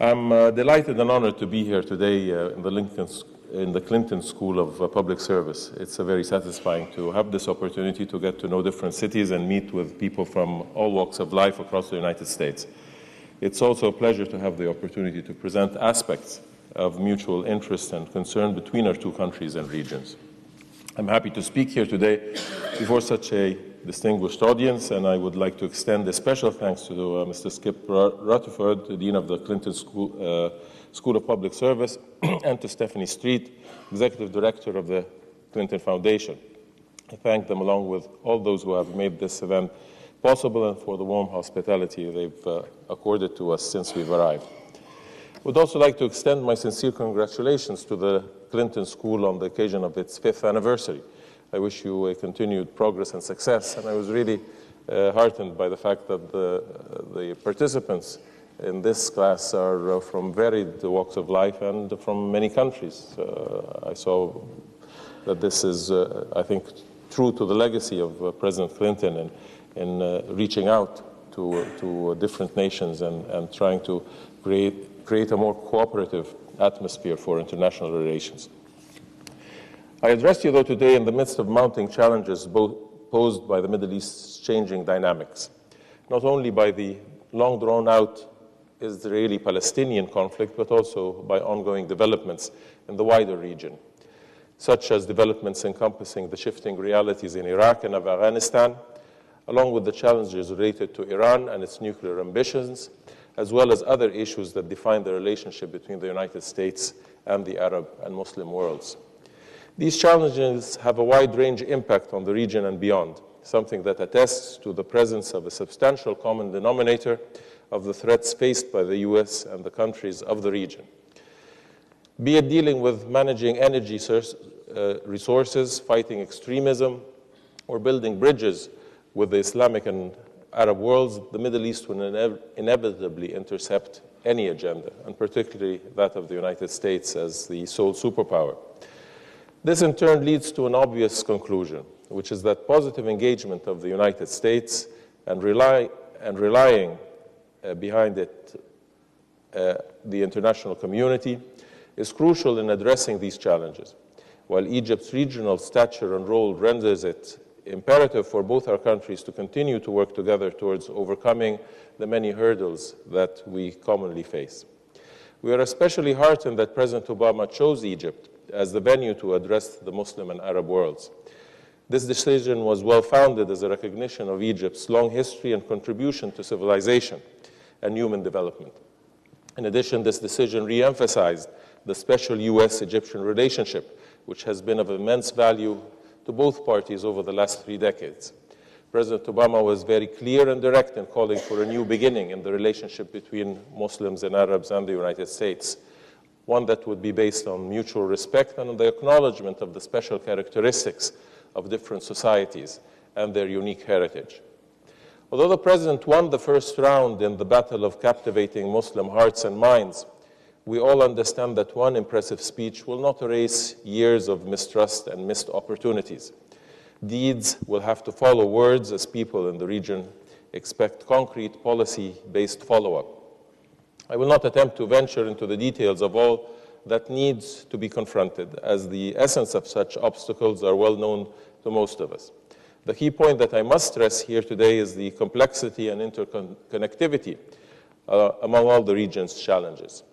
I'm delighted and honored to be here today in the Clinton School of Public Service. It's very satisfying to have this opportunity to get to know different cities and meet with people from all walks of life across the United States. It's also a pleasure to have the opportunity to present aspects of mutual interest and concern between our two countries and regions. I'm happy to speak here today before such a distinguished audience, and I would like to extend a special thanks to Mr. Skip Rutherford, the Dean of the Clinton School of Public Service, and to Stephanie Street, Executive Director of the Clinton Foundation. I thank them along with all those who have made this event possible and for the warm hospitality they've accorded to us since we've arrived. I would also like to extend my sincere congratulations to the Clinton School on the occasion of its 5th anniversary. I wish you a continued progress and success, and I was really heartened by the fact that the participants in this class are from varied walks of life and from many countries. I saw that this is, I think, true to the legacy of President Clinton in reaching out to different nations and trying to create a more cooperative atmosphere for international relations. I address you, though, today in the midst of mounting challenges posed by the Middle East's changing dynamics, not only by the long drawn-out Israeli-Palestinian conflict, but also by ongoing developments in the wider region, such as developments encompassing the shifting realities in Iraq and Afghanistan, along with the challenges related to Iran and its nuclear ambitions, as well as other issues that define the relationship between the United States and the Arab and Muslim worlds. These challenges have a wide-range impact on the region and beyond, something that attests to the presence of a substantial common denominator of the threats faced by the U.S. and the countries of the region. Be it dealing with managing energy resources, fighting extremism, or building bridges with the Islamic and Arab worlds, the Middle East will inevitably intercept any agenda, and particularly that of the United States as the sole superpower. This, in turn, leads to an obvious conclusion, which is that positive engagement of the United States and relying behind it the international community is crucial in addressing these challenges. While Egypt's regional stature and role renders it imperative for both our countries to continue to work together towards overcoming the many hurdles that we commonly face. We are especially heartened that President Obama chose Egypt as the venue to address the Muslim and Arab worlds. This decision was well-founded as a recognition of Egypt's long history and contribution to civilization and human development. In addition, this decision re-emphasized the special U.S.-Egyptian relationship, which has been of immense value to both parties over the last 3 decades. President Obama was very clear and direct in calling for a new beginning in the relationship between Muslims and Arabs and the United States, one that would be based on mutual respect and on the acknowledgement of the special characteristics of different societies and their unique heritage. Although the President won the first round in the battle of captivating Muslim hearts and minds, we all understand that one impressive speech will not erase years of mistrust and missed opportunities. Deeds will have to follow words as people in the region expect concrete policy-based follow-up. I will not attempt to venture into the details of all that needs to be confronted, as the essence of such obstacles are well known to most of us. The key point that I must stress here today is the complexity and interconnectivity among all the region's challenges.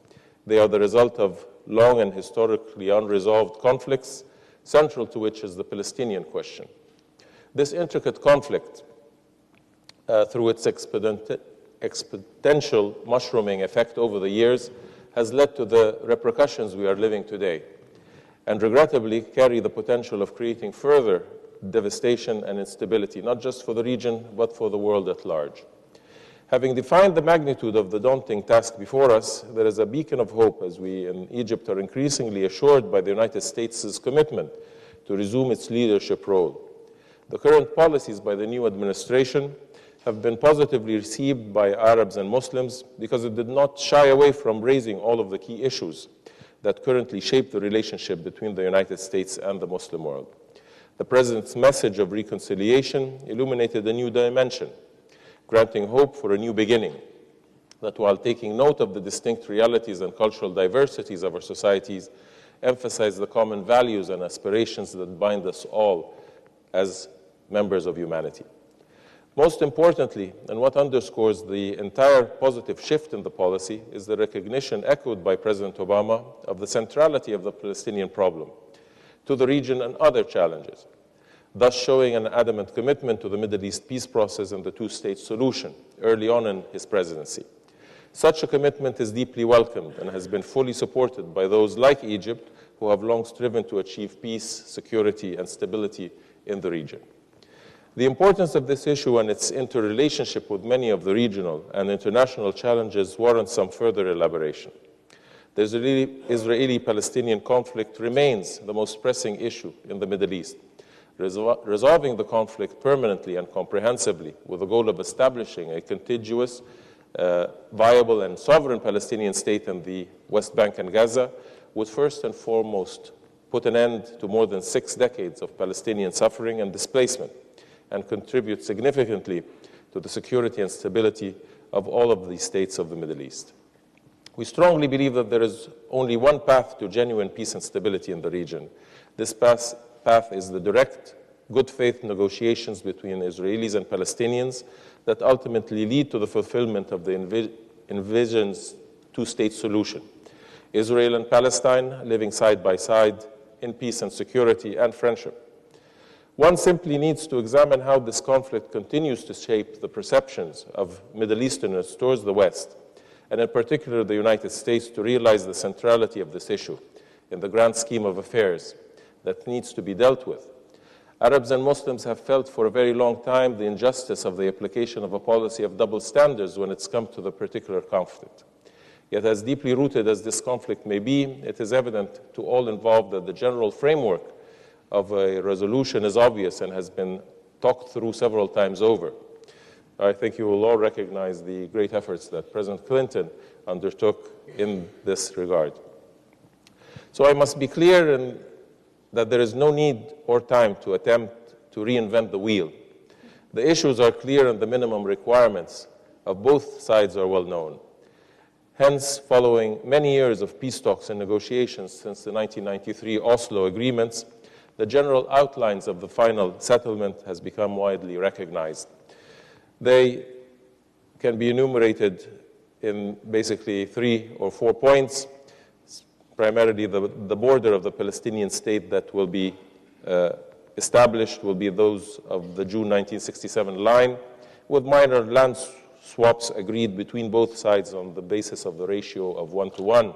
They are the result of long and historically unresolved conflicts, central to which is the Palestinian question. This intricate conflict, through its exponential mushrooming effect over the years, has led to the repercussions we are living today, and regrettably carry the potential of creating further devastation and instability, not just for the region, but for the world at large. Having defined the magnitude of the daunting task before us, there is a beacon of hope as we in Egypt are increasingly assured by the United States' commitment to resume its leadership role. The current policies by the new administration have been positively received by Arabs and Muslims because it did not shy away from raising all of the key issues that currently shape the relationship between the United States and the Muslim world. The President's message of reconciliation illuminated a new dimension, granting hope for a new beginning. that while taking note of the distinct realities and cultural diversities of our societies, emphasize the common values and aspirations that bind us all as members of humanity. Most importantly, and what underscores the entire positive shift in the policy, is the recognition echoed by President Obama of the centrality of the Palestinian problem to the region and other challenges, thus showing an adamant commitment to the Middle East peace process and the two-state solution early on in his presidency. Such a commitment is deeply welcomed and has been fully supported by those like Egypt who have long striven to achieve peace, security, and stability in the region. The importance of this issue and its interrelationship with many of the regional and international challenges warrants some further elaboration. The Israeli-Palestinian conflict remains the most pressing issue in the Middle East. Resolving the conflict permanently and comprehensively with the goal of establishing a contiguous, viable and sovereign Palestinian state in the West Bank and Gaza would first and foremost put an end to more than 6 decades of Palestinian suffering and displacement, and contribute significantly to the security and stability of all of the states of the Middle East. We strongly believe that there is only one path to genuine peace and stability in the region. This path is the direct, good faith negotiations between Israelis and Palestinians that ultimately lead to the fulfillment of the envisioned two-state solution. Israel and Palestine living side by side in peace and security and friendship. One simply needs to examine how this conflict continues to shape the perceptions of Middle Easterners towards the West, and in particular the United States, to realize the centrality of this issue in the grand scheme of affairs that needs to be dealt with. Arabs and Muslims have felt for a very long time the injustice of the application of a policy of double standards when it's come to the particular conflict. Yet as deeply rooted as this conflict may be, it is evident to all involved that the general framework of a resolution is obvious and has been talked through several times over. I think you will all recognize the great efforts that President Clinton undertook in this regard. So I must be clear that there is no need or time to attempt to reinvent the wheel. The issues are clear and the minimum requirements of both sides are well known. Hence, following many years of peace talks and negotiations since the 1993 Oslo agreements, the general outlines of the final settlement has become widely recognized. They can be enumerated in basically 3 or 4 points. Primarily, the border of the Palestinian state that will be established will be those of the June 1967 line, with minor land swaps agreed between both sides on the basis of the ratio of 1:1.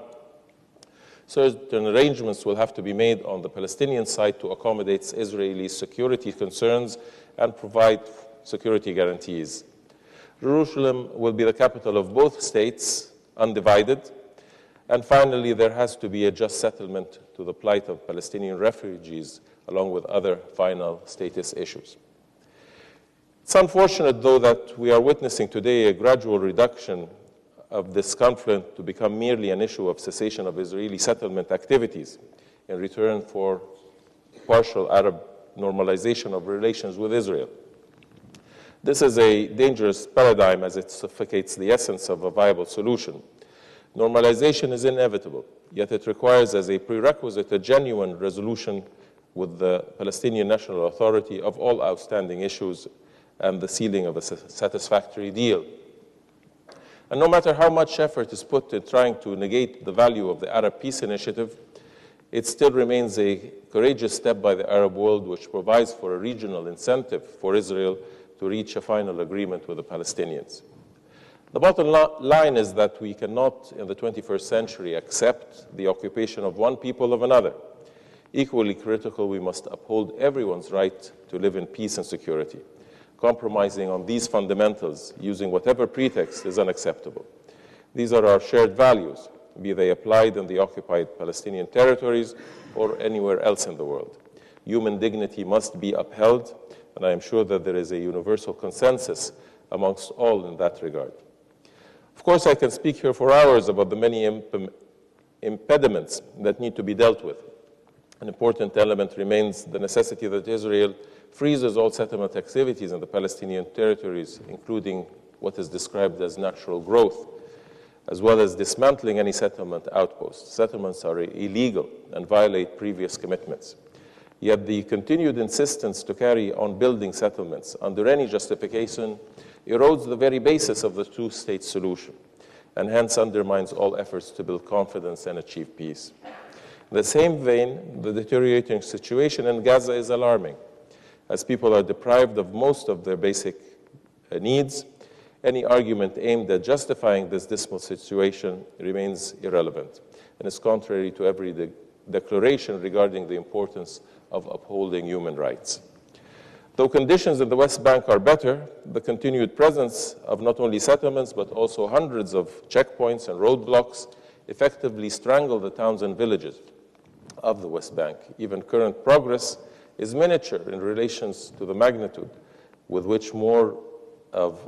Certain arrangements will have to be made on the Palestinian side to accommodate Israeli security concerns and provide security guarantees. Jerusalem will be the capital of both states, undivided. And finally, there has to be a just settlement to the plight of Palestinian refugees, along with other final status issues. It's unfortunate, though, that we are witnessing today a gradual reduction of this conflict to become merely an issue of cessation of Israeli settlement activities in return for partial Arab normalization of relations with Israel. This is a dangerous paradigm as it suffocates the essence of a viable solution. Normalization is inevitable, yet it requires as a prerequisite a genuine resolution with the Palestinian National Authority of all outstanding issues and the sealing of a satisfactory deal. And no matter how much effort is put in trying to negate the value of the Arab Peace Initiative, it still remains a courageous step by the Arab world which provides for a regional incentive for Israel to reach a final agreement with the Palestinians. The bottom line is that we cannot, in the 21st century, accept the occupation of one people of another. Equally critical, we must uphold everyone's right to live in peace and security. Compromising on these fundamentals, using whatever pretext, is unacceptable. These are our shared values, be they applied in the occupied Palestinian territories or anywhere else in the world. Human dignity must be upheld, and I am sure that there is a universal consensus amongst all in that regard. Of course, I can speak here for hours about the many impediments that need to be dealt with. An important element remains the necessity that Israel freezes all settlement activities in the Palestinian territories, including what is described as natural growth. as well as dismantling any settlement outposts. Settlements are illegal and violate previous commitments. Yet the continued insistence to carry on building settlements under any justification erodes the very basis of the two-state solution, and hence undermines all efforts to build confidence and achieve peace. In the same vein, the deteriorating situation in Gaza is alarming, as people are deprived of most of their basic needs. Any argument aimed at justifying this dismal situation remains irrelevant and is contrary to every declaration regarding the importance of upholding human rights. Though conditions in the West Bank are better, the continued presence of not only settlements but also hundreds of checkpoints and roadblocks effectively strangle the towns and villages of the West Bank. Even current progress is miniature in relation to the magnitude with which more of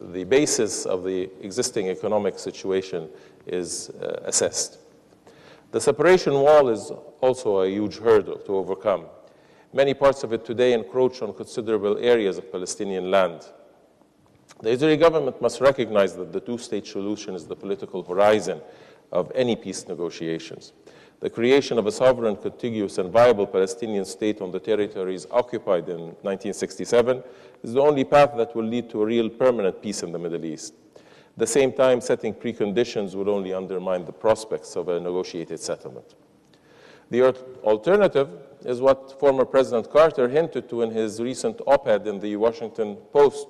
the basis of the existing economic situation is assessed. The separation wall is also a huge hurdle to overcome. Many parts of it today encroach on considerable areas of Palestinian land. The Israeli government must recognize that the two-state solution is the political horizon of any peace negotiations. The creation of a sovereign, contiguous, and viable Palestinian state on the territories occupied in 1967 is the only path that will lead to a real permanent peace in the Middle East. At the same time, setting preconditions would only undermine the prospects of a negotiated settlement. The alternative is what former President Carter hinted to in his recent op-ed in the Washington Post.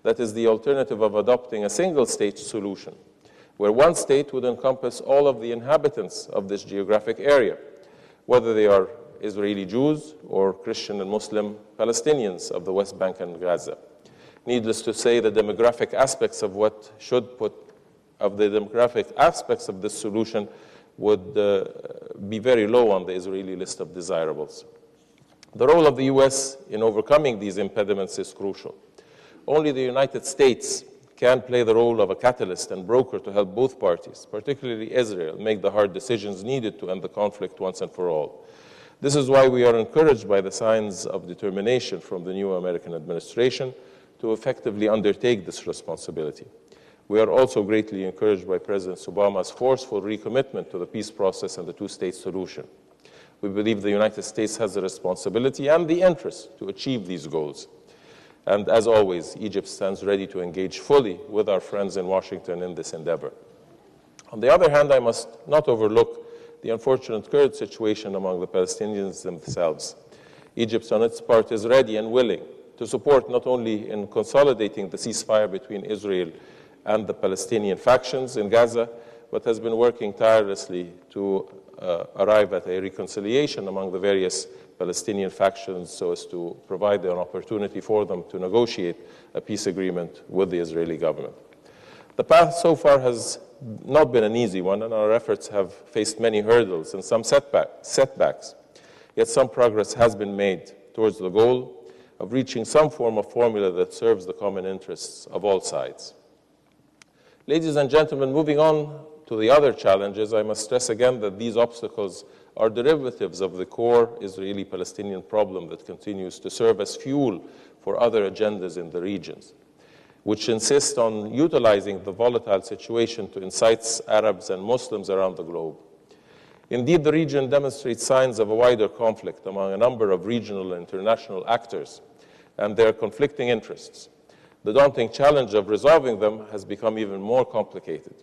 That is the alternative of adopting a single-state solution, where one state would encompass all of the inhabitants of this geographic area, whether they are Israeli Jews or Christian and Muslim Palestinians of the West Bank and Gaza. Needless to say, the demographic aspects of this solution would be very low on the Israeli list of desirables. The role of the U.S. in overcoming these impediments is crucial. Only the United States can play the role of a catalyst and broker to help both parties, particularly Israel, make the hard decisions needed to end the conflict once and for all. This is why we are encouraged by the signs of determination from the new American administration to effectively undertake this responsibility. We are also greatly encouraged by President Obama's forceful recommitment to the peace process and the two-state solution. We believe the United States has the responsibility and the interest to achieve these goals. And as always, Egypt stands ready to engage fully with our friends in Washington in this endeavor. On the other hand, I must not overlook the unfortunate current situation among the Palestinians themselves. Egypt, on its part, is ready and willing to support not only in consolidating the ceasefire between Israel and the Palestinian factions in Gaza, but has been working tirelessly to arrive at a reconciliation among the various Palestinian factions so as to provide an opportunity for them to negotiate a peace agreement with the Israeli government. The path so far has not been an easy one, and our efforts have faced many hurdles and some setbacks. Yet some progress has been made towards the goal of reaching some form of formula that serves the common interests of all sides. Ladies and gentlemen, moving on to the other challenges, I must stress again that these obstacles are derivatives of the core Israeli-Palestinian problem that continues to serve as fuel for other agendas in the regions, which insist on utilizing the volatile situation to incite Arabs and Muslims around the globe. Indeed, the region demonstrates signs of a wider conflict among a number of regional and international actors and their conflicting interests. The daunting challenge of resolving them has become even more complicated.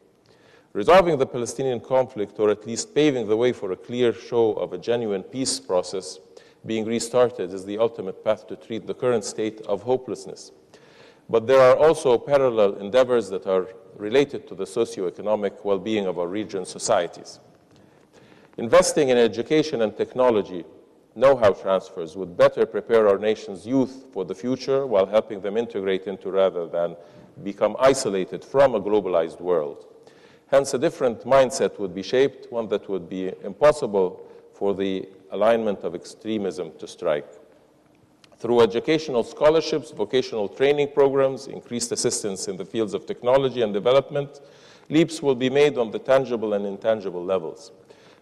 Resolving the Palestinian conflict, or at least paving the way for a clear show of a genuine peace process being restarted, is the ultimate path to treat the current state of hopelessness. But there are also parallel endeavors that are related to the socio-economic well-being of our region's societies. Investing in education and technology, know-how transfers would better prepare our nation's youth for the future while helping them integrate into rather than become isolated from a globalized world. Hence, a different mindset would be shaped, one that would be impossible for the alignment of extremism to strike. Through educational scholarships, vocational training programs, increased assistance in the fields of technology and development, leaps will be made on the tangible and intangible levels.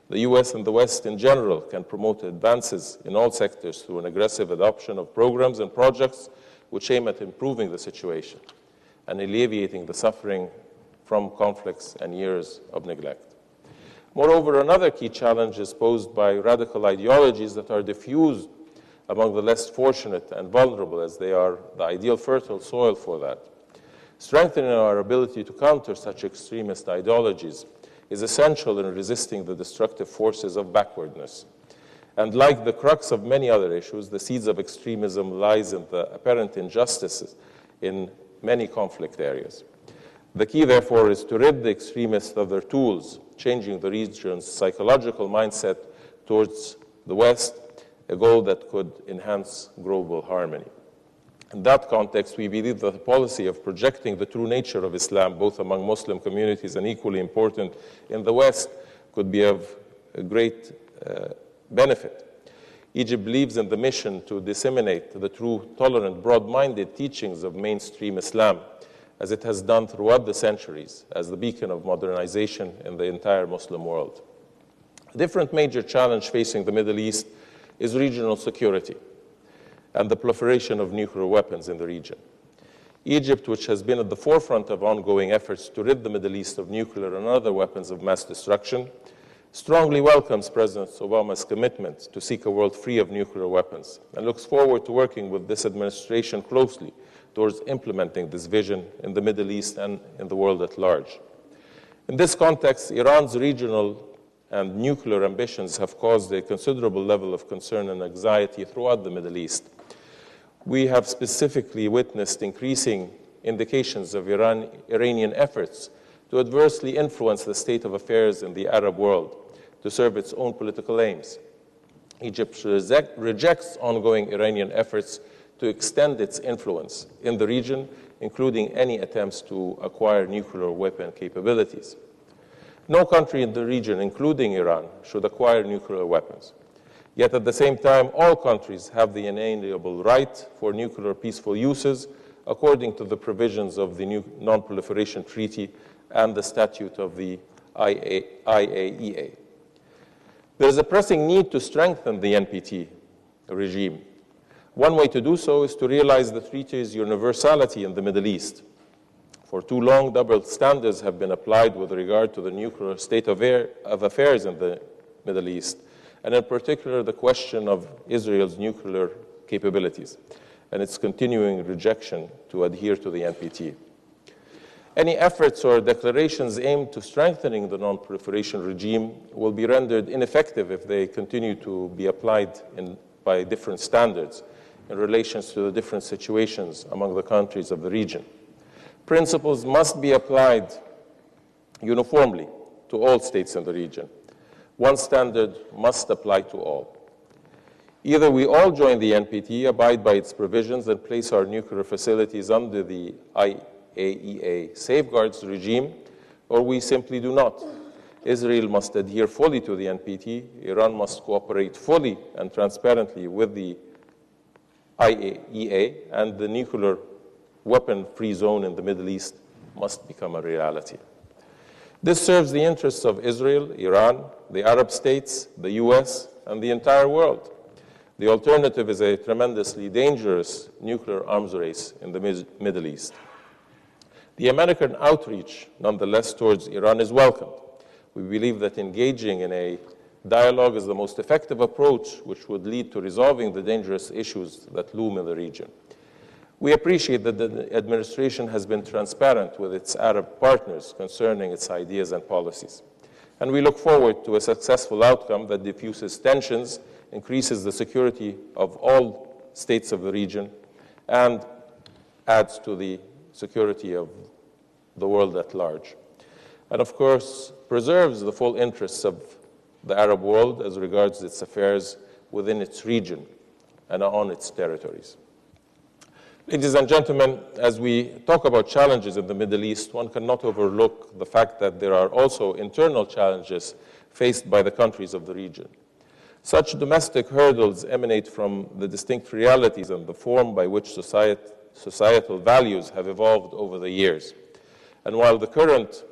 The U.S. and the West in general can promote advances in all sectors through an aggressive adoption of programs and projects which aim at improving the situation and alleviating the suffering from conflicts and years of neglect. Moreover, another key challenge is posed by radical ideologies that are diffused among the less fortunate and vulnerable, as they are the ideal fertile soil for that. Strengthening our ability to counter such extremist ideologies is essential in resisting the destructive forces of backwardness. And like the crux of many other issues, the seeds of extremism lies in the apparent injustices in many conflict areas. The key, therefore, is to rid the extremists of their tools, changing the region's psychological mindset towards the West, a goal that could enhance global harmony. In that context, we believe that the policy of projecting the true nature of Islam, both among Muslim communities and equally important in the West, could be of a great benefit. Egypt believes in the mission to disseminate the true, tolerant, broad-minded teachings of mainstream Islam, as it has done throughout the centuries, as the beacon of modernization in the entire Muslim world. A different major challenge facing the Middle East is regional security and the proliferation of nuclear weapons in the region. Egypt, which has been at the forefront of ongoing efforts to rid the Middle East of nuclear and other weapons of mass destruction, strongly welcomes President Obama's commitment to seek a world free of nuclear weapons and looks forward to working with this administration closely towards implementing this vision in the Middle East and in the world at large. In this context, Iran's regional and nuclear ambitions have caused a considerable level of concern and anxiety throughout the Middle East. We have specifically witnessed increasing indications of Iranian efforts to adversely influence the state of affairs in the Arab world to serve its own political aims. Egypt rejects ongoing Iranian efforts to extend its influence in the region, including any attempts to acquire nuclear weapon capabilities. No country in the region, including Iran, should acquire nuclear weapons. Yet at the same time, all countries have the inalienable right for nuclear peaceful uses according to the provisions of the Non-Proliferation Treaty and the statute of the IAEA. There is a pressing need to strengthen the NPT regime. One way to do so is to realize the treaty's universality in the Middle East. For too long, double standards have been applied with regard to the nuclear state of affairs in the Middle East, and in particular the question of Israel's nuclear capabilities and its continuing rejection to adhere to the NPT. Any efforts or declarations aimed to strengthening the non-proliferation regime will be rendered ineffective if they continue to be applied by different standards in relation to the different situations among the countries of the region. Principles must be applied uniformly to all states in the region. One standard must apply to all. Either we all join the NPT, abide by its provisions, and place our nuclear facilities under the IAEA safeguards regime, or we simply do not. Israel must adhere fully to the NPT. Iran must cooperate fully and transparently with the IAEA, and the nuclear weapon-free zone in the Middle East must become a reality. This serves the interests of Israel, Iran, the Arab states, the US, and the entire world. The alternative is a tremendously dangerous nuclear arms race in the Middle East. The American outreach, nonetheless, towards Iran is welcomed. We believe that engaging in a dialogue is the most effective approach which would lead to resolving the dangerous issues that loom in the region. We appreciate that the administration has been transparent with its Arab partners concerning its ideas and policies. And we look forward to a successful outcome that diffuses tensions, increases the security of all states of the region, and adds to the security of the world at large. And of course, preserves the full interests of the Arab world as regards its affairs within its region and on its territories. Ladies and gentlemen, as we talk about challenges in the Middle East, one cannot overlook the fact that there are also internal challenges faced by the countries of the region. Such domestic hurdles emanate from the distinct realities and the form by which societal values have evolved over the years. And while the current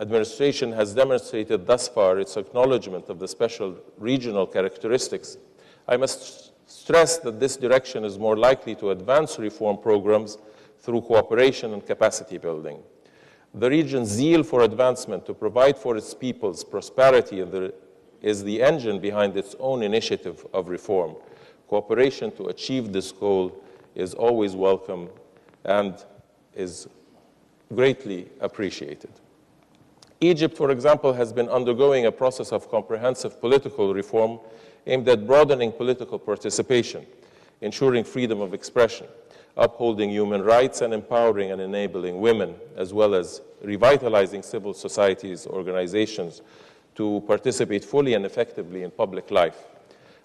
administration has demonstrated thus far its acknowledgement of the special regional characteristics, I must stress that this direction is more likely to advance reform programs through cooperation and capacity building. The region's zeal for advancement to provide for its people's prosperity is the engine behind its own initiative of reform. Cooperation to achieve this goal is always welcome and is greatly appreciated. Egypt, for example, has been undergoing a process of comprehensive political reform aimed at broadening political participation, ensuring freedom of expression, upholding human rights, and empowering and enabling women, as well as revitalizing civil society's organizations to participate fully and effectively in public life.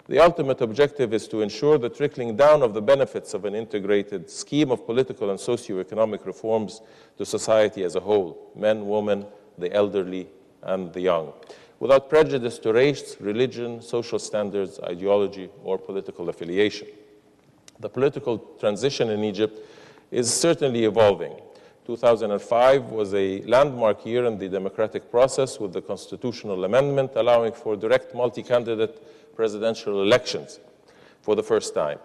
The ultimate objective is to ensure the trickling down of the benefits of an integrated scheme of political and socio-economic reforms to society as a whole, men, women, the elderly, and the young, without prejudice to race, religion, social standards, ideology, or political affiliation. The political transition in Egypt is certainly evolving. 2005 was a landmark year in the democratic process with the constitutional amendment allowing for direct multi-candidate presidential elections for the first time.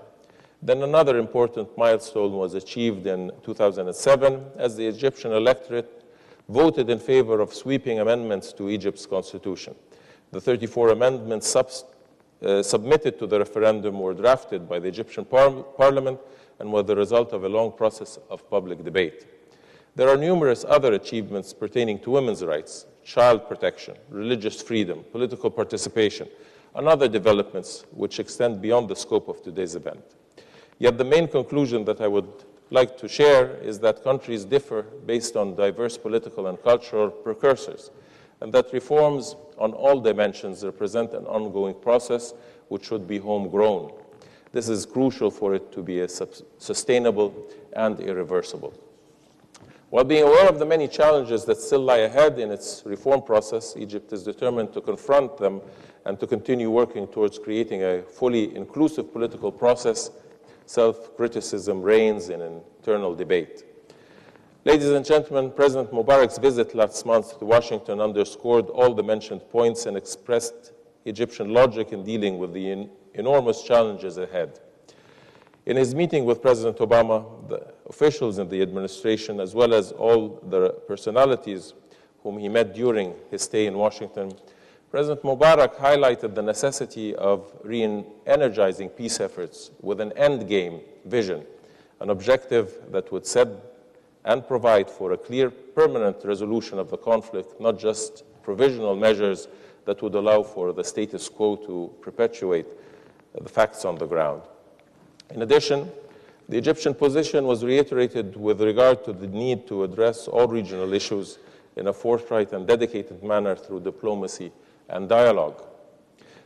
Then another important milestone was achieved in 2007 as the Egyptian electorate voted in favor of sweeping amendments to Egypt's constitution. The 34 amendments submitted to the referendum were drafted by the Egyptian parliament and were the result of a long process of public debate. There are numerous other achievements pertaining to women's rights, child protection, religious freedom, political participation, and other developments which extend beyond the scope of today's event. Yet the main conclusion that I would like to share is that countries differ based on diverse political and cultural precursors, and that reforms on all dimensions represent an ongoing process which should be homegrown. This is crucial for it to be sustainable and irreversible. While being aware of the many challenges that still lie ahead in its reform process, Egypt is determined to confront them and to continue working towards creating a fully inclusive political process. Self-criticism reigns in internal debate. Ladies and gentlemen, President Mubarak's visit last month to Washington underscored all the mentioned points and expressed Egyptian logic in dealing with the enormous challenges ahead. In his meeting with President Obama, the officials in the administration, as well as all the personalities whom he met during his stay in Washington, President Mubarak highlighted the necessity of re-energizing peace efforts with an endgame vision, an objective that would set and provide for a clear, permanent resolution of the conflict, not just provisional measures that would allow for the status quo to perpetuate the facts on the ground. In addition, the Egyptian position was reiterated with regard to the need to address all regional issues in a forthright and dedicated manner through diplomacy and dialogue.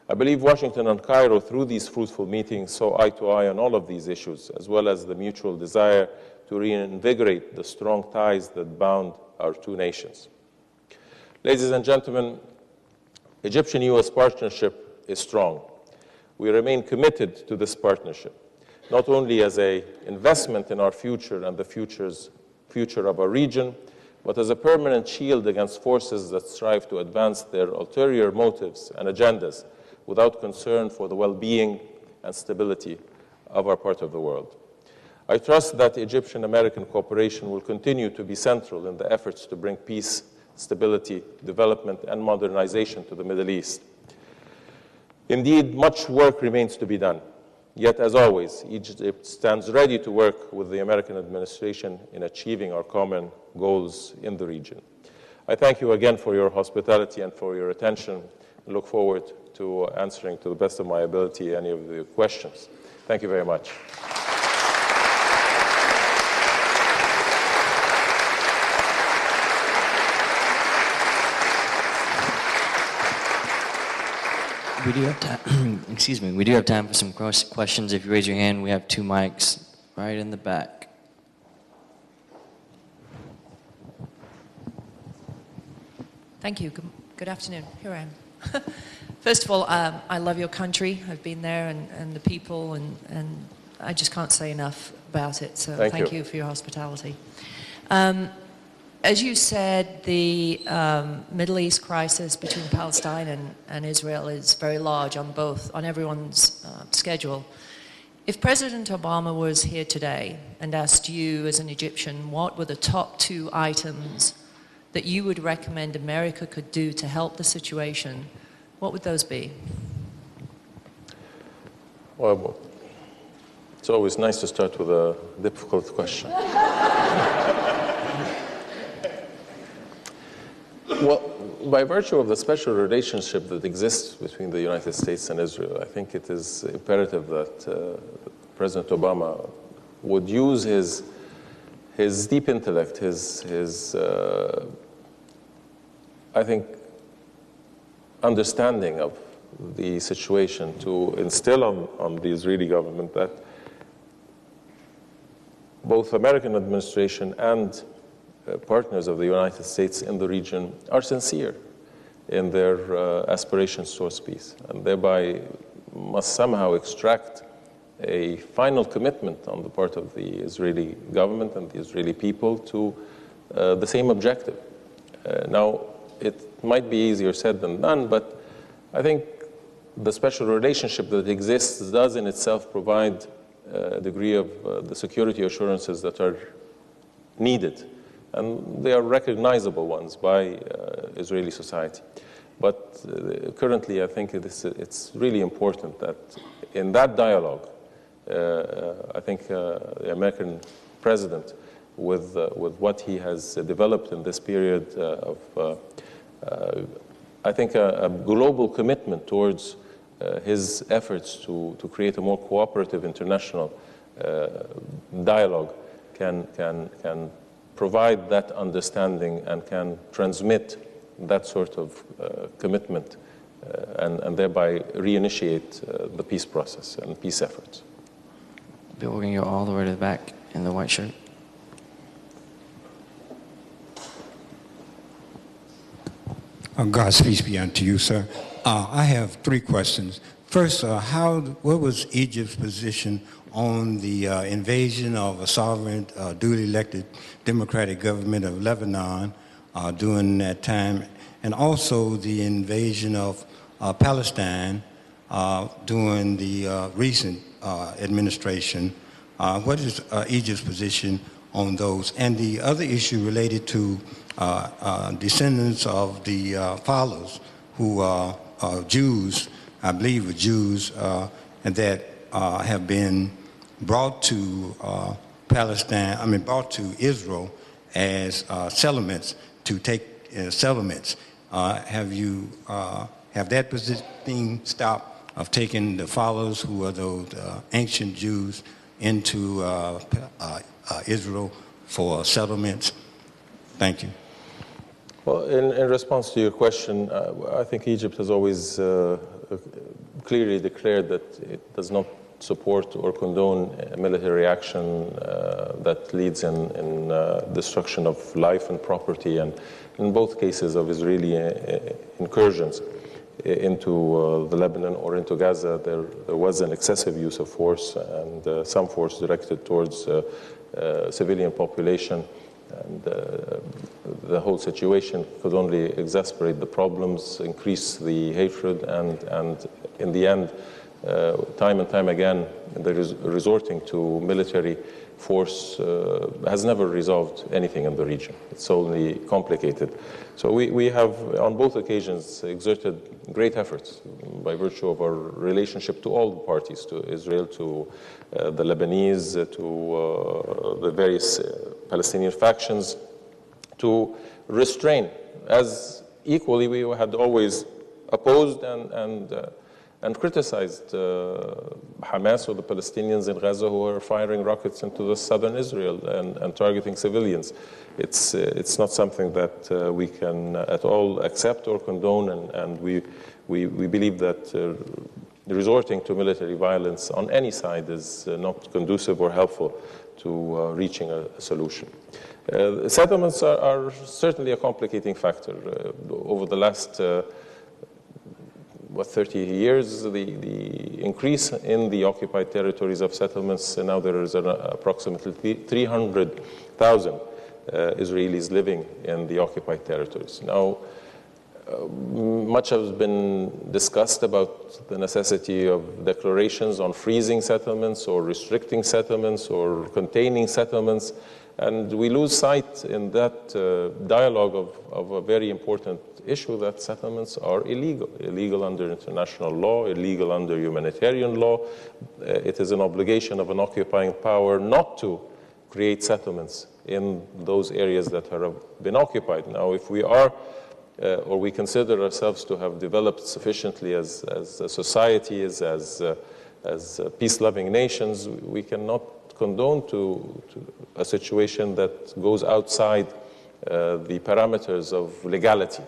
I believe Washington and Cairo, through these fruitful meetings, saw eye to eye on all of these issues, as well as the mutual desire to reinvigorate the strong ties that bound our two nations. Ladies and gentlemen, Egyptian-US partnership is strong. We remain committed to this partnership, not only as an investment in our future and the future of our region, but as a permanent shield against forces that strive to advance their ulterior motives and agendas without concern for the well-being and stability of our part of the world. I trust that Egyptian-American cooperation will continue to be central in the efforts to bring peace, stability, development, and modernization to the Middle East. Indeed, much work remains to be done. Yet, as always, Egypt stands ready to work with the American administration in achieving our common goals in the region. I thank you again for your hospitality and for your attention. I look forward to answering, to the best of my ability, any of the questions. Thank you very much. We do have time. Excuse me. We do have time for some questions. If you raise your hand, we have 2 mics right in the back. Thank you. Good afternoon. Here I am. First of all, I love your country. I've been there and the people, and I just can't say enough about it. So thank you for your hospitality. As you said, the Middle East crisis between Palestine and Israel is very large on everyone's schedule. If President Obama was here today and asked you as an Egyptian, what were the top 2 items that you would recommend America could do to help the situation, what would those be? Well, it's always nice to start with a difficult question. Well, by virtue of the special relationship that exists between the United States and Israel, I think it is imperative that President Obama would use his deep intellect, his I think, understanding of the situation to instill on the Israeli government that both American administration and partners of the United States in the region are sincere in their aspirations towards peace, and thereby must somehow extract a final commitment on the part of the Israeli government and the Israeli people to the same objective. Now, it might be easier said than done, but I think the special relationship that exists does in itself provide a degree of the security assurances that are needed. And they are recognizable ones by Israeli society. But currently, I think it's really important that in that dialogue, I think the American president, with what he has developed in this period of, I think, a global commitment towards his efforts to create a more cooperative international dialogue can provide that understanding and can transmit that sort of commitment and thereby reinitiate the peace process and peace efforts. Bill, we're going to go all the way to the back in the white shirt. God's peace be unto you, sir. I have three questions. First, what was Egypt's position on the invasion of a sovereign, duly elected democratic government of Lebanon during that time, and also the invasion of Palestine during the recent administration? What is Egypt's position on those? And the other issue related to descendants of the fathers who are Jews, I believe were Jews, and that have been brought to brought to Israel as settlements to take settlements. Have that position stopped of taking the followers who are those ancient Jews into Israel for settlements? Thank you. Well, in response to your question, I think Egypt has always clearly declared that it does not support or condone military action that leads in destruction of life and property, and in both cases of Israeli incursions into the Lebanon or into Gaza, there was an excessive use of force and some force directed towards civilian population. And the whole situation could only exacerbate the problems, increase the hatred, and in the end, time and time again, there is resorting to military force has never resolved anything in the region. It's only complicated. So we have, on both occasions, exerted great efforts by virtue of our relationship to all the parties, to Israel, to the Lebanese, to the various Palestinian factions, to restrain, as equally we had always opposed and criticized Hamas or the Palestinians in Gaza who are firing rockets into the southern Israel and targeting civilians. It's not something that we can at all accept or condone, and we believe that resorting to military violence on any side is not conducive or helpful to reaching a solution. Settlements are certainly a complicating factor. Over the last 30 years, the increase in the occupied territories of settlements, now there is approximately 300,000 Israelis living in the occupied territories. Now, much has been discussed about the necessity of declarations on freezing settlements or restricting settlements or containing settlements. And we lose sight in that dialogue of a very important issue, that settlements are illegal. Illegal under international law, illegal under humanitarian law. It is an obligation of an occupying power not to create settlements in those areas that have been occupied. Now, if we are, or we consider ourselves to have developed sufficiently as a society, as peace-loving nations, we cannot condone to a situation that goes outside the parameters of legality.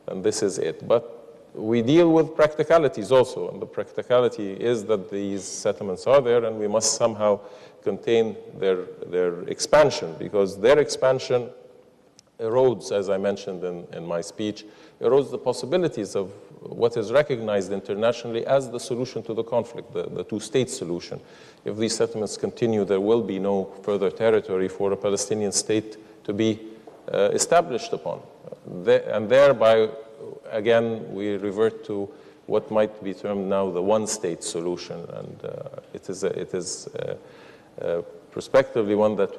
And this is it. But we deal with practicalities also, and the practicality is that these settlements are there, and we must somehow contain their expansion, because their expansion erodes, as I mentioned in my speech, erodes the possibilities of what is recognized internationally as the solution to the conflict, the two-state solution. If these settlements continue, there will be no further territory for a Palestinian state to be established upon. And thereby, again, we revert to what might be termed now the one-state solution. And it is prospectively one that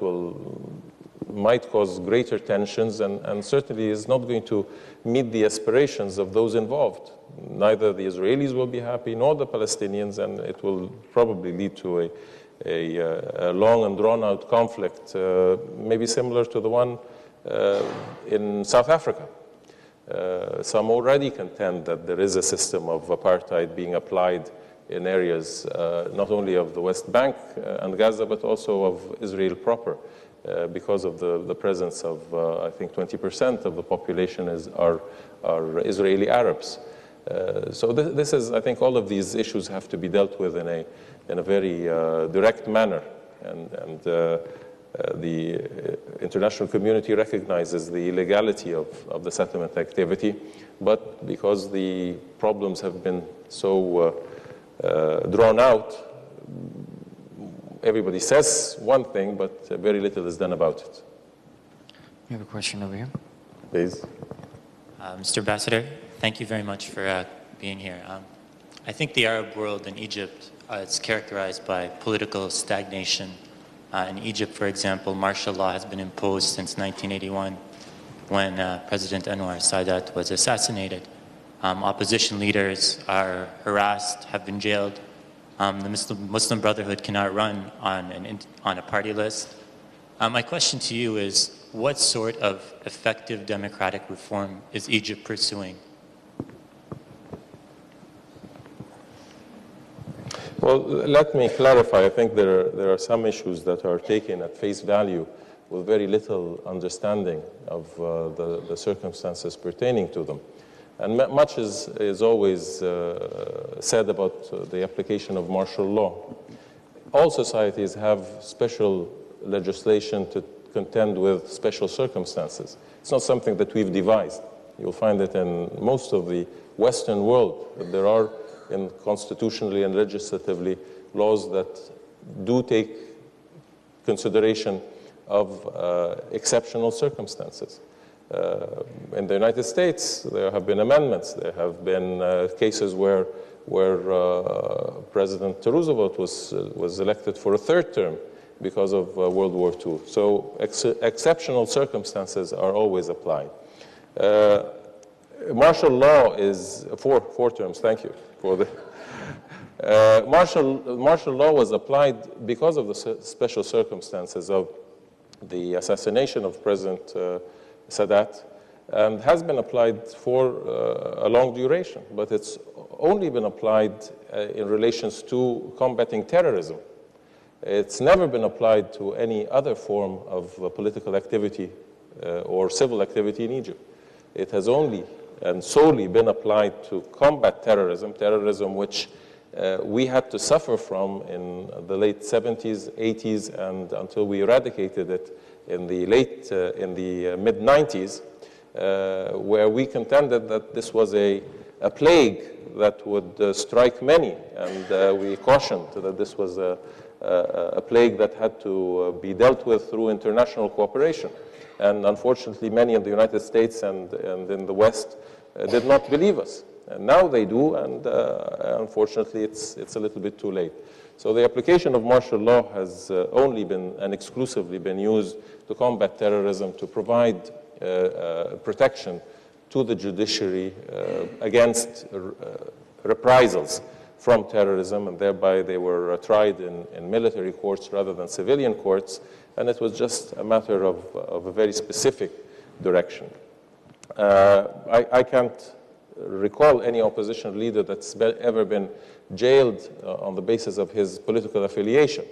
might cause greater tensions and certainly is not going to meet the aspirations of those involved. Neither the Israelis will be happy nor the Palestinians, and it will probably lead to a long and drawn-out conflict, maybe similar to the one in South Africa. Some already contend that there is a system of apartheid being applied in areas not only of the West Bank and Gaza, but also of Israel proper, because of the presence of, I think, 20% of the population are Israeli Arabs. So this is, I think, all of these issues have to be dealt with in a very direct manner, and the international community recognizes the illegality of the settlement activity, but because the problems have been so drawn out, everybody says one thing, but very little is done about it. We have a question over here. Please. Mr. Ambassador, thank you very much for being here. I think the Arab world and Egypt is characterized by political stagnation. In Egypt, for example, martial law has been imposed since 1981 when President Anwar Sadat was assassinated. Opposition leaders are harassed, have been jailed. The Muslim Brotherhood cannot run on a party list. My question to you is, what sort of effective democratic reform is Egypt pursuing? Well, let me clarify. I think there are some issues that are taken at face value with very little understanding of the circumstances pertaining to them. And much is always said about the application of martial law. All societies have special legislation to contend with special circumstances. It's not something that we've devised. You'll find it in most of the Western world, that there are constitutionally and legislatively laws that do take consideration of exceptional circumstances. In the United States, there have been amendments. There have been cases where President Roosevelt was elected for a third term because of World War II. So exceptional circumstances are always applied. Martial law is four terms. Thank you for the. Martial law was applied because of the special circumstances of the assassination of President Sadat, and has been applied for a long duration, but it's only been applied in relations to combating terrorism. It's never been applied to any other form of political activity or civil activity in Egypt. It has only and solely been applied to combat terrorism which we had to suffer from in the late 70s, 80s, and until we eradicated it in the mid-90s, where we contended that this was a plague that would strike many, and we cautioned that this was a plague that had to be dealt with through international cooperation. And unfortunately, many in the United States and in the West did not believe us. And now they do, and unfortunately, it's a little bit too late. So the application of martial law has only been and exclusively been used to combat terrorism, to provide protection to the judiciary against reprisals from terrorism, and thereby they were tried in military courts rather than civilian courts, and it was just a matter of a very specific direction. I can't recall any opposition leader that's ever been jailed on the basis of his political affiliation.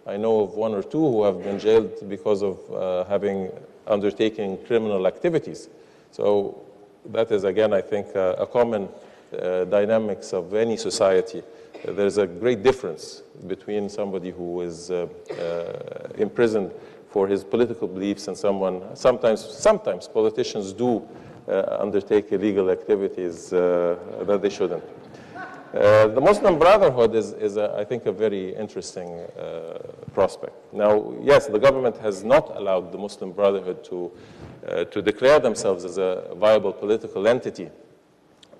I know of one or two who have been jailed because of having undertaken criminal activities. So that is, again, I think, a common dynamics of any society. There's a great difference between somebody who is imprisoned for his political beliefs and someone, sometimes politicians do undertake illegal activities that they shouldn't. The Muslim Brotherhood is I think, a very interesting prospect. Now, yes, the government has not allowed the Muslim Brotherhood to declare themselves as a viable political entity,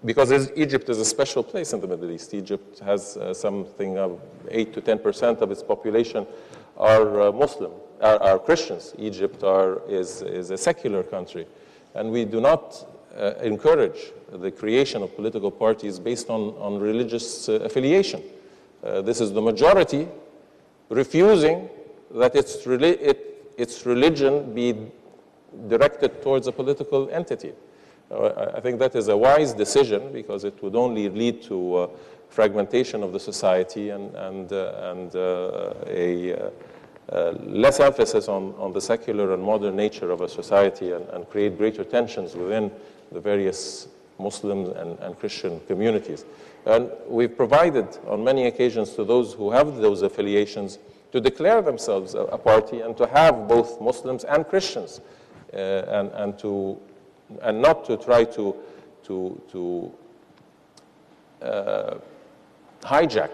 because Egypt is a special place in the Middle East. Egypt has something of 8 to 10% of its population are Muslim, are Christians. Egypt is a secular country, and we do not encourage the creation of political parties based on religious affiliation. This is the majority refusing that its religion be directed towards a political entity. I think that is a wise decision, because it would only lead to fragmentation of the society and a less emphasis on the secular and modern nature of a society, and create greater tensions within the various Muslim and Christian communities. And we've provided on many occasions to those who have those affiliations to declare themselves a party and to have both Muslims and Christians, and not to try to hijack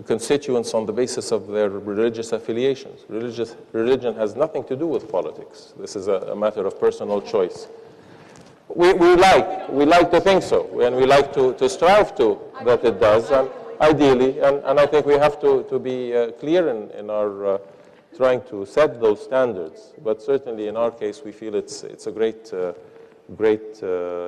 constituents on the basis of their religious affiliations. Religion has nothing to do with politics. This is a matter of personal choice. We like to think so, and we like to strive to that it does, and ideally, and I think we have to be clear in our trying to set those standards. But certainly in our case, we feel it's a great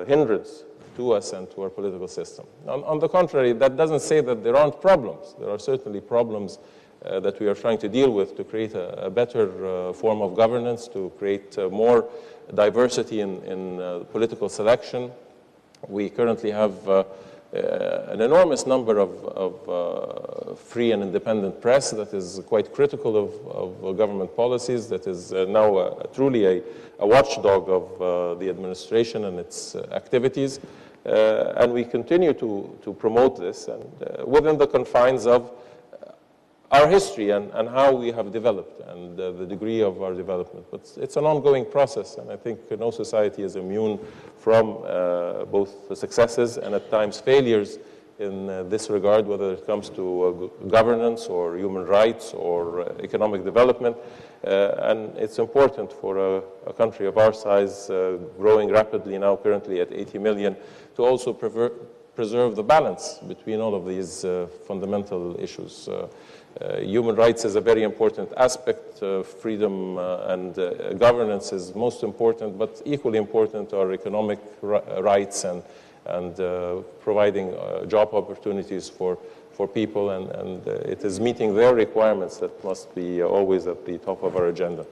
hindrance to us and to our political system. On the contrary, that doesn't say that there aren't problems. There are certainly problems that we are trying to deal with to create a better form of governance, to create more diversity in political selection. We currently have an enormous number of free and independent press that is quite critical of government policies, that is now truly a watchdog of the administration and its activities. And we continue to promote this, and within the confines of our history and how we have developed and the degree of our development. But it's an ongoing process, and I think no society is immune from both the successes and at times failures in this regard, whether it comes to governance or human rights or economic development. And it's important for a country of our size, growing rapidly now, currently at 80 million, to also preserve the balance between all of these fundamental issues. Human rights is a very important aspect. Freedom and governance is most important, but equally important are economic rights and providing job opportunities for people, and it is meeting their requirements that must be always at the top of our agenda.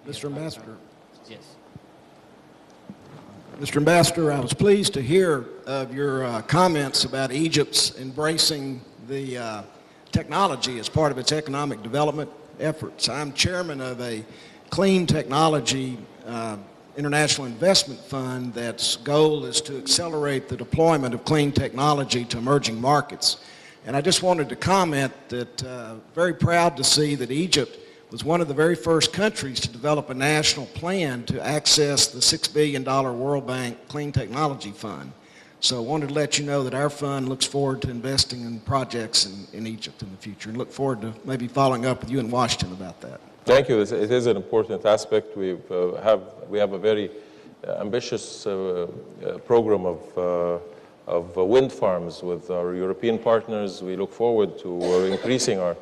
Mr. Ambassador. Yes. Mr. Ambassador, I was pleased to hear of your comments about Egypt's embracing the technology as part of its economic development efforts. I'm chairman of a clean technology international investment fund that's goal is to accelerate the deployment of clean technology to emerging markets. And I just wanted to comment that very proud to see that Egypt was one of the very first countries to develop a national plan to access the $6 billion World Bank Clean Technology Fund. So I wanted to let you know that our fund looks forward to investing in projects in Egypt in the future, and look forward to maybe following up with you in Washington about that. Thank you. It is an important aspect. We have a very ambitious program of wind farms with our European partners. We look forward to increasing our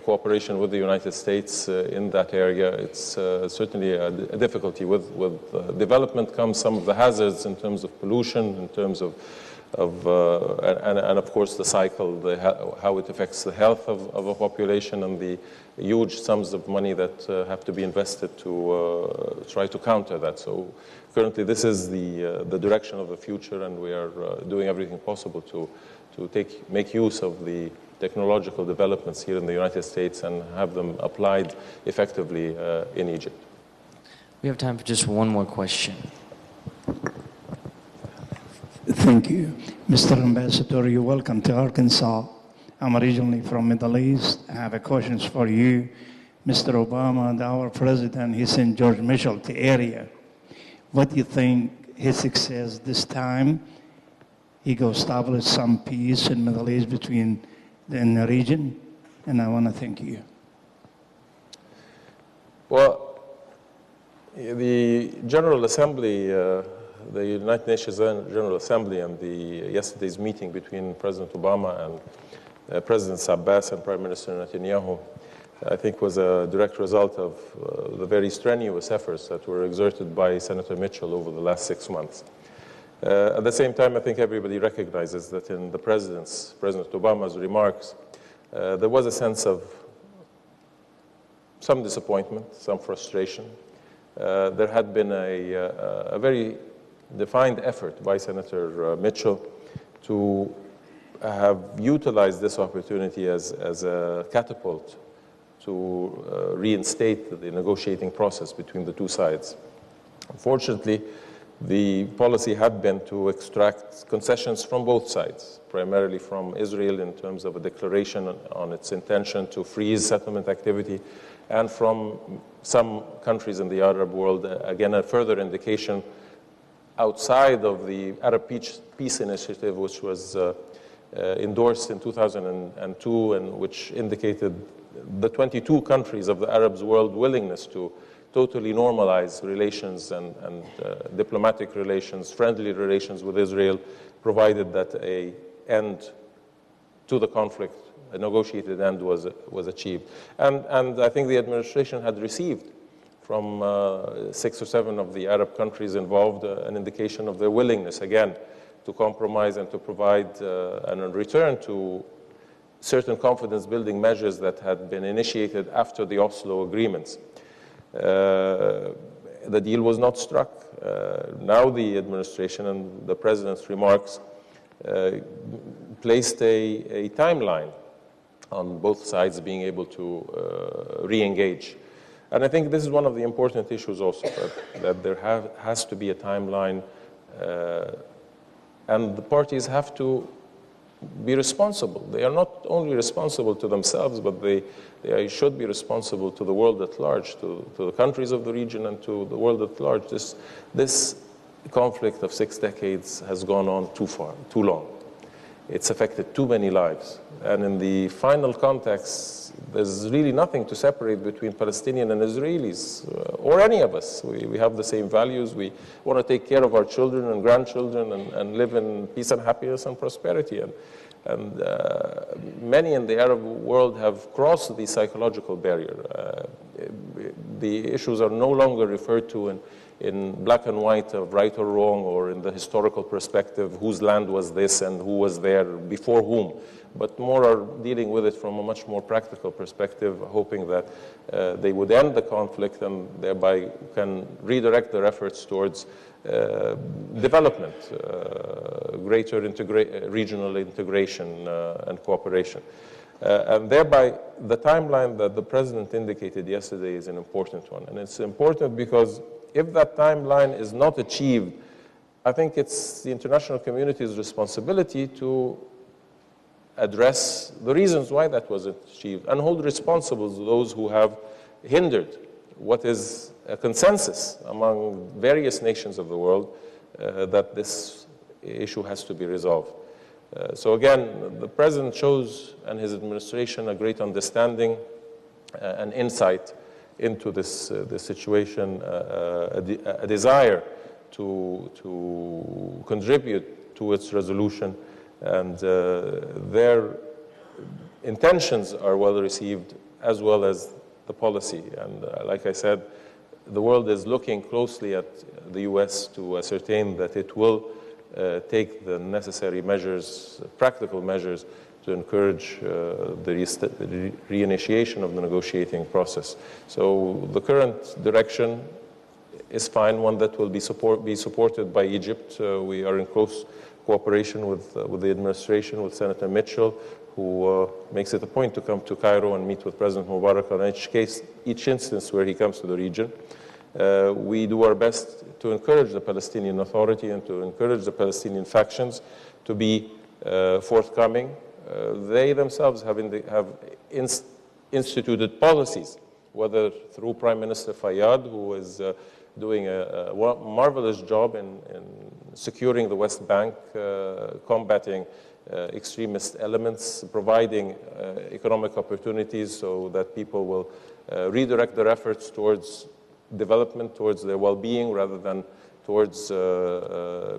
cooperation with the United States in that area. It's certainly a difficulty. With development comes some of the hazards in terms of pollution, in terms of and of course the cycle, how it affects the health of a population, and the huge sums of money that have to be invested to try to counter that. So currently this is the direction of the future, and we are doing everything possible to make use of the technological developments here in the United States and have them applied effectively in Egypt. We have time for just one more question. Thank you. Mr. Ambassador, you're welcome to Arkansas. I'm originally from Middle East. I have a questions for you. Mr. Obama and our president, he sent George Mitchell to area. What do you think his success this time? He go establish some peace in Middle East between in the region, and I want to thank you. Well, the General Assembly, the United Nations General Assembly, and yesterday's meeting between President Obama and President Abbas and Prime Minister Netanyahu, I think was a direct result of the very strenuous efforts that were exerted by Senator Mitchell over the last 6 months. At the same time, I think everybody recognizes that in the President Obama's remarks, there was a sense of some disappointment, some frustration. There had been a very defined effort by Senator Mitchell to have utilized this opportunity as a catapult to reinstate the negotiating process between the two sides. Unfortunately, the policy had been to extract concessions from both sides, primarily from Israel in terms of a declaration on its intention to freeze settlement activity, and from some countries in the Arab world, again, a further indication outside of the Arab Peace Initiative, which was endorsed in 2002 and which indicated the 22 countries of the Arab world willingness to totally normalize relations and diplomatic relations, friendly relations with Israel, provided that an end to the conflict, a negotiated end, was achieved. And I think the administration had received from 6 or 7 of the Arab countries involved an indication of their willingness, again, to compromise and to provide and in return to certain confidence-building measures that had been initiated after the Oslo agreements. The deal was not struck. Now the administration and the president's remarks placed a timeline on both sides being able to re-engage. And I think this is one of the important issues also, that there has to be a timeline, and the parties have to be responsible. They are not only responsible to themselves, but they should be responsible to the world at large, to the countries of the region and to the world at large. This conflict of 6 decades has gone on too long. It's affected too many lives. And in the final context, there's really nothing to separate between Palestinian and Israelis, or any of us. We have the same values. We want to take care of our children and grandchildren and live in peace and happiness and prosperity. And many in the Arab world have crossed the psychological barrier. The issues are no longer referred to in black and white of right or wrong, or in the historical perspective, whose land was this and who was there before whom, but more are dealing with it from a much more practical perspective, hoping that they would end the conflict and thereby can redirect their efforts towards development, greater regional integration and cooperation. And thereby, the timeline that the president indicated yesterday is an important one. And it's important because if that timeline is not achieved, I think it's the international community's responsibility to address the reasons why that wasn't achieved and hold responsible those who have hindered what is a consensus among various nations of the world that this issue has to be resolved. So again, the president shows, and his administration, a great understanding and insight into this situation, a desire to contribute to its resolution, and their intentions are well received, as well as the policy. And like I said, the world is looking closely at the U.S. to ascertain that it will take the necessary measures, practical measures, to encourage the reinitiation of the negotiating process. So the current direction is fine, one that will be supported by Egypt. We are in close cooperation with the administration, with Senator Mitchell, who makes it a point to come to Cairo and meet with President Mubarak on each instance where he comes to the region. We do our best to encourage the Palestinian Authority and to encourage the Palestinian factions to be forthcoming. They themselves have instituted policies, whether through Prime Minister Fayyad, who is doing a marvelous job in securing the West Bank, combating extremist elements, providing economic opportunities so that people will redirect their efforts towards development, towards their well-being, rather than towards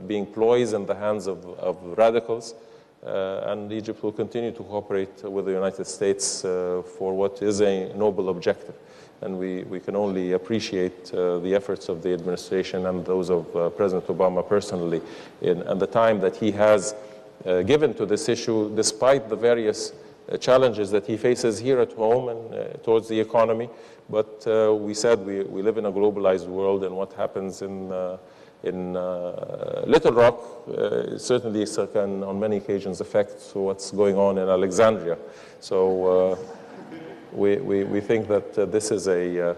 being ploys in the hands of radicals. And Egypt will continue to cooperate with the United States for what is a noble objective. And we can only appreciate the efforts of the administration and those of President Obama personally and the time that he has given to this issue, despite the various challenges that he faces here at home and towards the economy. But we said we live in a globalized world, and what happens in Little Rock certainly can, on many occasions, affect what's going on in Alexandria. So we think that this is a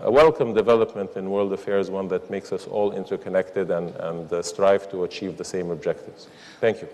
welcome development in world affairs, one that makes us all interconnected and strive to achieve the same objectives. Thank you.